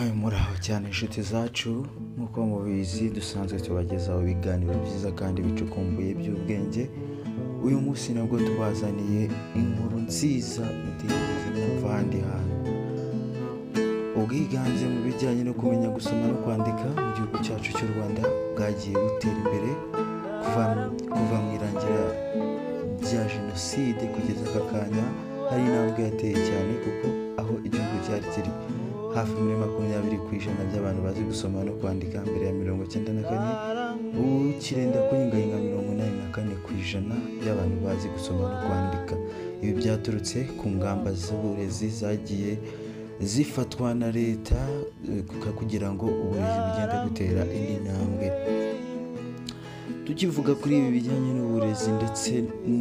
Muraho cyane inshuti zacu, nk'uko mubizi dusanzwe tubagezaho ibiganiro byiza kandi bicukumbuye by'ubwenge. Uyu munsi nabwo tubazaniye inkuru nziza mutigeze mwumva ahandi hantu. Ubwiganze mu bijyanye no kumenya gusoma no kwandika mu gihugu cyacu cy'u Rwanda bwagiye butera imbere kuva mu irangira rya jenoside kugeza aka kanya. Hari intambwe yateye cyane kuko aho igihugu cyari kiri hafi muri 20% by'abantu bazi gusoma no kwandika mbere ya 94, ubu kirenda kuyingayinga 84% by'abantu bazi gusoma no kwandika. Ibi byaturutse ku ngamba z'uburezi zagiye zifatwa na leta kugira ngo uburezi bugende gutera indi ntambwe. Tukivuga kuri ibi bijyanye n'uburezi ndetse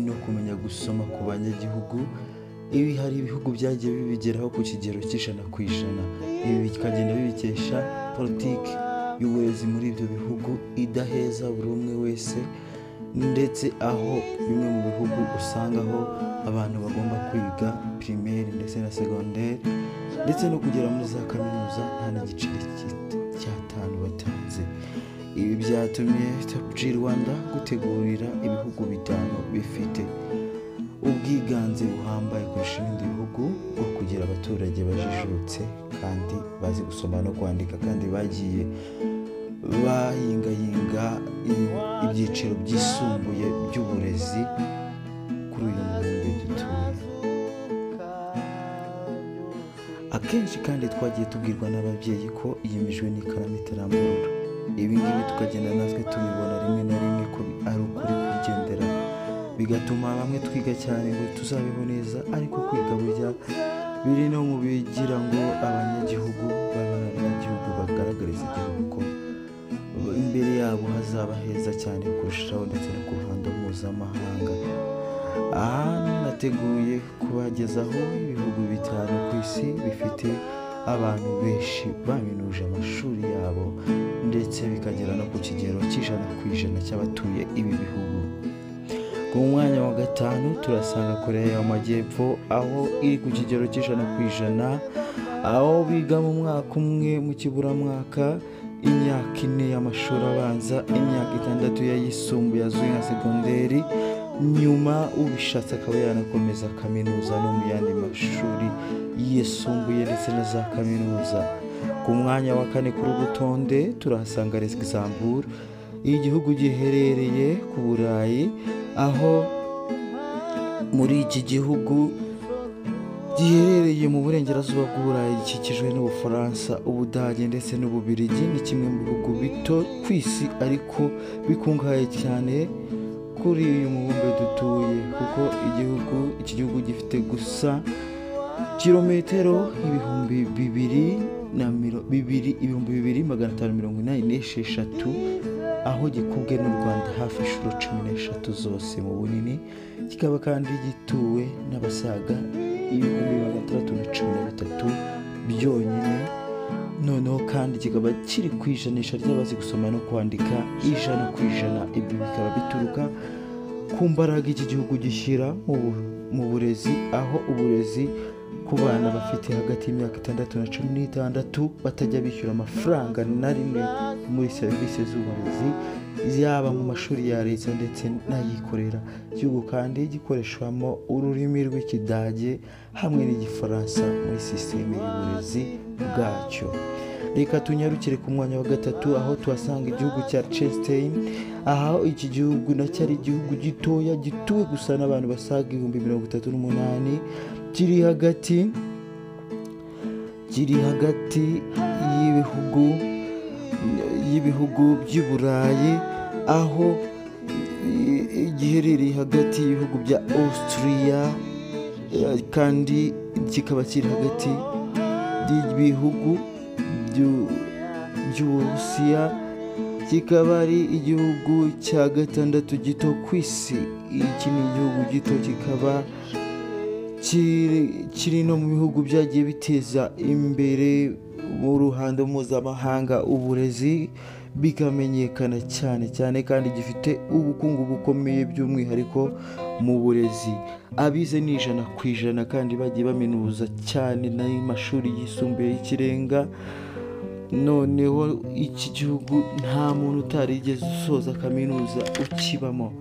no kumenya gusoma ku banyagihugu, ibi hari ibihugu byagiye bibigeraho ku kigero c'100%. Ibi bikagenda bibikesha politiki y'uburezi muri ibyo bihugu idaheza buri umwe wese, ndetse aho bimwe mu bihugu usangaho abantu bagomba kwiga primaire ndetse na secondaire ndetse no kugera muri za kaminuza nta n'igiceri cy'atanu batanze. Ibi byatumye Top G Rwanda gutegurira ibihugu 5 bifite ubwiganze buhambaye kurusha ibindi bihugu bwo kugira abaturage bajijutse kandi bazi gusoma no kwandika, kandi bagiye bayingayinga ibyiciro byisumbuye by'uburezi kuri uyu mubumbe dutuye. Akenshi kandi twagiye tubwirwa n'ababyeyi ko iyemejwe n'ikaramu itaramburura. Ibi ngibi tukagenda natwe tubibona rimwe na rimwe ko ari ukuri kwigendera, bigatuma bamwe twiga cyane ngo tuzabeho neza, ariko kwiga burya biri no mu bigira ngo abanyagihugu bagaragariza igihugu ko imbere yabo hazaba heza cyane kurushaho ndetse no ku ruhando mpuzamahanga. Aha nateguye kubagezaho ibihugu 5 ku isi bifite abantu benshi baminuje amashuri yabo ndetse bikagera no ku kigero c'100% cy'abatuye ibi bihugu. Ku mwanya wa 5 turasanga Korea y'Amajyepfo, aho iri ku kigero c'100%, aho biga mu mwaka umwe mu kiburamwaka, imyaka 4 y'amashuri abanza, imyaka 6 y'ayisumbuye azwi nka segonderi, nyuma ubishatse akaba yanakomeza kaminuza no mu yandi mashuri yisumbuye ndetse na za kaminuza. Ku mwanya wa 4 kuri rutonde turahasanga Luxembourg, igihugu giherereye ku Burayi, aho muri iki gihugu giherereye mu burengerazuba bw'Uburayi gikikijwe n'Ubufaransa, Ubudage ndetse n'Ububiligi. Ni kimwe mu bihugu bito ku isi ariko bikungahaye cyane kuri uyu mubumbe dutuye, kuko iki gihugu gifite gusa kilometero 2586, aho gikubwe n'u Rwanda hafi inshuro 13 zose mu bunini. Kikaba kandi gituwe n'abasaga 613 byonyine. Noneho kandi kikaba kiri ku ijanisha ry'abazi gusoma no kwandika 100%. Ibi bikaba bituruka ku mbaraga iki gihugu gishyira mu burezi, aho uburezi ku bana bafite hagati y'imyaka 6 na 16 batajya bishyura amafaranga na rimwe muri serivisi z'uburezi, yaba mu mashuri ya leta ndetse n'ayikorera. Igihugu kandi gikoreshwamo ururimi rw'Ikidage hamwe n'Igifaransa muri sisiteme y'uburezi bwacyo. Reka tunyarukire ku mwanya wa 3, aho tuhasanga igihugu cya Liechtenstein, aho iki gihugu nacyo ari igihugu gitoya gituwe gusa n'abantu basaga 38,000. Kiri hagati y'ibihugu by'i Burayi, aho giherereye hagati y'ibihugu bya Austria, kandi kikaba kiri hagati y'ibihugu by'Uburusiya. Kikaba ari igihugu cya 6 gito ku isi. Iki ni igihugu gito, kikaba kiri no mu bihugu byagiye biteza imbere mu ruhando mpuzamahanga uburezi bikamenyekana cyane kandi gifite ubukungu bukomeye by'umwihariko mu burezi. Abize ni 100% kandi bagiye baminuza cyane n'amashuri yisumbuye y'ikirenga, noneho iki gihugu nta muntu utarigeze usoza kaminuza ukibamo.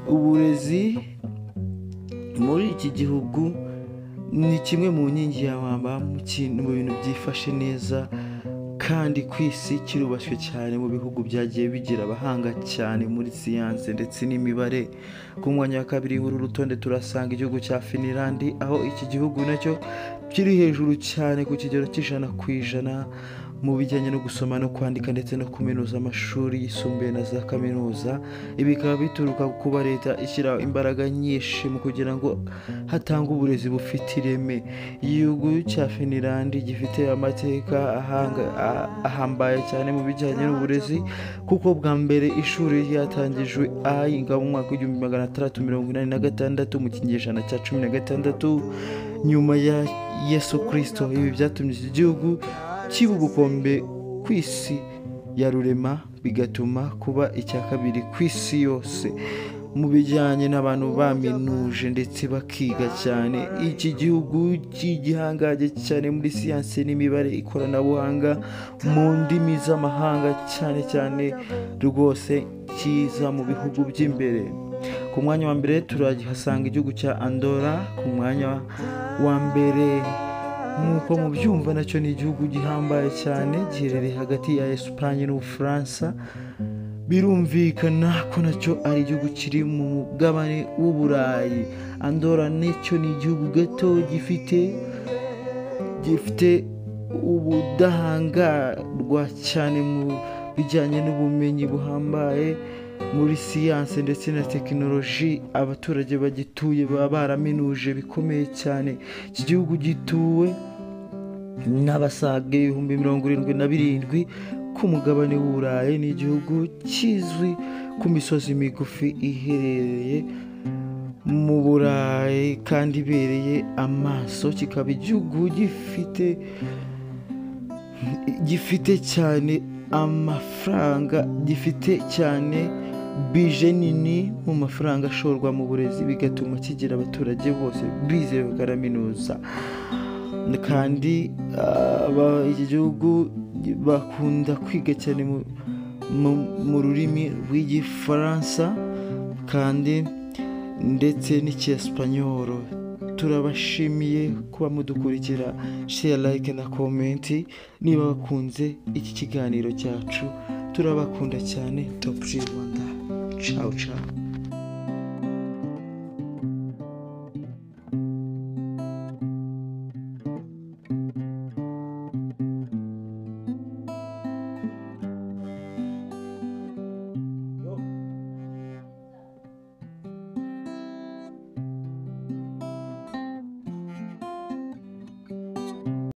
Uburezi muri iki gihugu ni kimwe mu nkingi ya mwamba mu bintu byifashe neza, kandi ku isi kirubashywe cyane mu bihugu byagiye bigira abahanga cyane muri siyanse ndetse n'imibare. Ku mwanya wa kabiri w'uru rutonde turasanga igihugu cya Finland, aho iki gihugu nacyo kiri hejuru cyane ku kigero cy'100% mu bijyanye no gusoma no kwandika ndetse no kuminuza amashuri yisumbuye na za kaminuza. Ibi bikaba bituruka ku kuba leta ishyira imbaraga nyinshi mu kugira ngo hatangwe uburezi bufite ireme. Igihugu cya Finland gifite amateka ahambaye cyane mu bijyanye n'uburezi, kuko bwa mbere ishuri ryatangijwe ahinga mu mwaka w'1686 mu kinyejana cya 16 nyuma ya Yesu Kristo. Ibi byatumye iki gihugu kiba ubukombe ku isi ya rurema, bigatuma kuba icya kabiri ku isi yose mu bijyanye n'abantu baminuje ndetse bakiga cyane. Iki gihugu cy'igihangaje cyane muri siyanse n'imibare, ikoranabuhanga, mu ndimi z'amahanga cyane rwose, kiza mu bihugu by'imbere. Ku mwanya wa mbere turahasanga igihugu cya Andorra. Ku mwanya wa mbere nk'uko mubyumva nacyo ni igihugu gihambaye cyane, giherereye hagati ya Espagne n'Ubufaransa. Birumvikana ko nacyo ari igihugu kiri mu mugabane w'Uburayi. Andorra nacyo ni igihugu gato gifite ubudahangarwa cyane mu bijyanye n'ubumenyi buhambaye muri siyanse ndetse na tekinoloji. Abaturage bagituye baba baraminuje bikomeye cyane. Iki gihugu gituwe n'abasaga 77,000 ku mugabane w'Uburayi. Ni igihugu kizwi ku misozi migufi iherereye mu Burayi kandi ibereye amaso. Kikaba igihugu gifite cyane amafaranga, gifite cyane bije nini mu mafaranga ashorwa mu burezi, bigatuma kigira abaturage bose bize bakaraminuza. Kandi iki gihugu bakunda kwiga cyane mu rurimi rw'igifaransa kandi ndetse n'icyesipanyoro. Turabashimiye kuba mudukurikira, share, like na comment niba bakunze iki kiganiro cyacu. Turabakunda cyane. Top G Rwanda. Ciao.